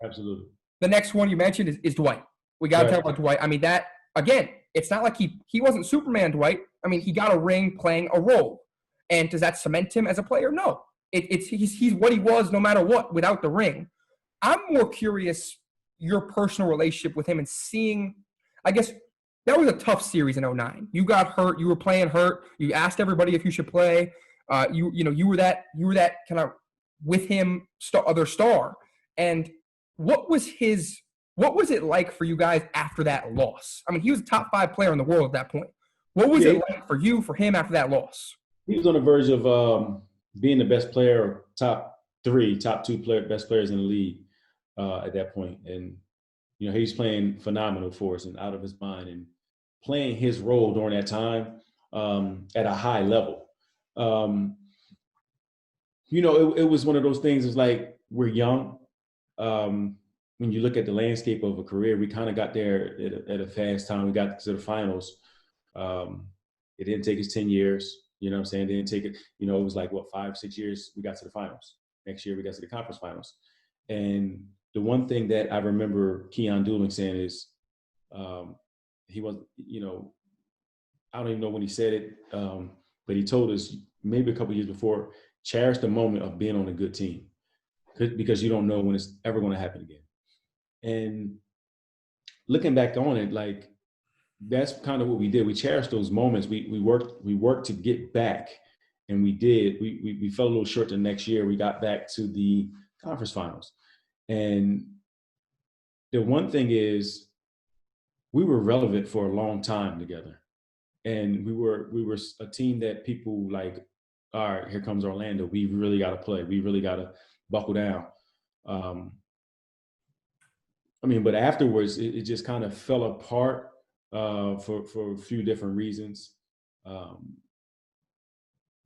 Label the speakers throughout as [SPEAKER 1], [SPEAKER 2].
[SPEAKER 1] Absolutely.
[SPEAKER 2] The next one you mentioned is Dwight. We got to talk about Dwight. I mean, that, again, it's not like he wasn't Superman Dwight. I mean, he got a ring playing a role. And does that cement him as a player? No. He's what he was no matter what without the ring. I'm more curious your personal relationship with him and seeing, I guess, that was a tough series in 2009. You got hurt. You were playing hurt. You asked everybody if you should play. You were that kind of with him other star. And what was it like for you guys after that loss? I mean, he was a top 5 player in the world at that point. What was it like for you, for him after that loss?
[SPEAKER 1] He was on the verge of being the best player, top 2 best players in the league at that point. And, he was playing phenomenal for us and out of his mind and playing his role during that time at a high level. It was one of those things. It's like we're young. When you look at the landscape of a career, we kind of got there at a fast time. We got to the finals. It didn't take us 10 years. You know what I'm saying? It didn't take it. It was like, 5-6 years, we got to the finals. Next year, we got to the conference finals. And the one thing that I remember Keon Dooling saying is he was, I don't even know when he said it, but he told us maybe a couple years before, cherish the moment of being on a good team because you don't know when it's ever going to happen again. And looking back on it, like, that's kind of what we did. We cherished those moments. We worked to get back, and we did. We fell a little short the next year. We got back to the conference finals. And the one thing is, we were relevant for a long time together. And we were a team that people like, all right, here comes Orlando. We really got to play. We really got to buckle down. But afterwards, it just kind of fell apart for a few different reasons. And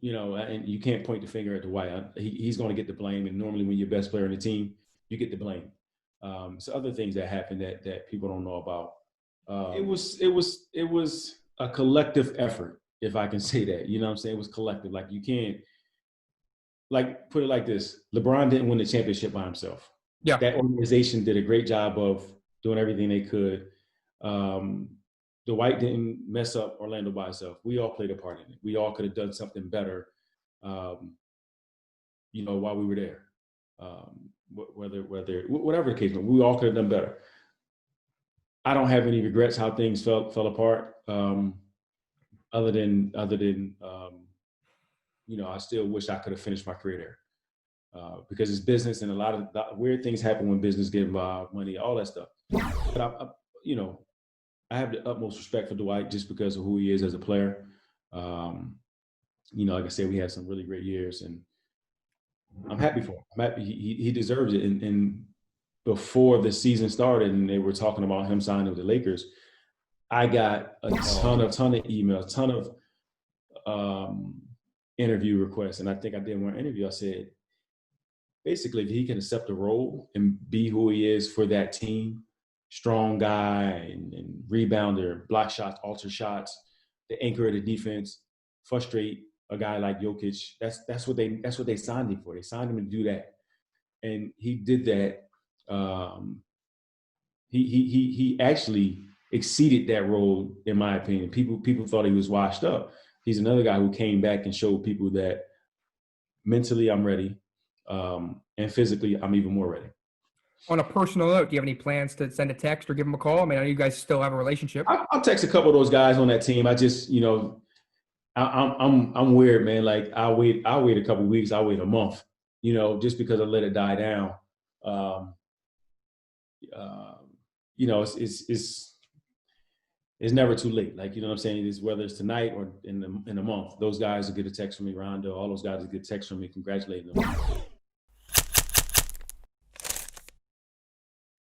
[SPEAKER 1] you can't point the finger at Dwight. He's going to get the blame. And normally when you're best player in the team, you get the blame. So other things that happened that people don't know about. It was a collective effort, if I can say that. You know what I'm saying? It was collective. Like, you can't, like, put it like this. LeBron didn't win the championship by himself.
[SPEAKER 2] Yeah.
[SPEAKER 1] That organization did a great job of doing everything they could. Dwight didn't mess up Orlando by himself. We all played a part in it. We all could have done something better, while we were there. Whatever the case, but we all could have done better. I don't have any regrets how things fell apart. Other than I still wish I could have finished my career there, because it's business, and a lot of weird things happen when business get involved, money, all that stuff. But I have the utmost respect for Dwight just because of who he is as a player. Like I said, we had some really great years, and I'm happy for him. I'm happy he deserves it. And before the season started, and they were talking about him signing with the Lakers, I got a ton of emails, ton of interview requests, and I think I did one interview. I said, basically, if he can accept the role and be who he is for that team, strong guy and rebounder, block shots, alter shots, the anchor of the defense, frustrate a guy like Jokic. That's what they signed him for. They signed him to do that, and he did that. He actually exceeded that role, in my opinion. People thought he was washed up. He's another guy who came back and showed people that mentally I'm ready, and physically I'm even more ready.
[SPEAKER 2] On a personal note, do you have any plans to send a text or give him a call? I mean, I know you guys still have a relationship.
[SPEAKER 1] I'll text a couple of those guys on that team. I just, I'm weird, man. Like, I'll wait a couple of weeks. I'll wait a month, just because I let it die down. It's never too late. Like, you know what I'm saying? Whether it's tonight or in a month, those guys will get a text from me, Rondo. All those guys will get a text from me congratulating them.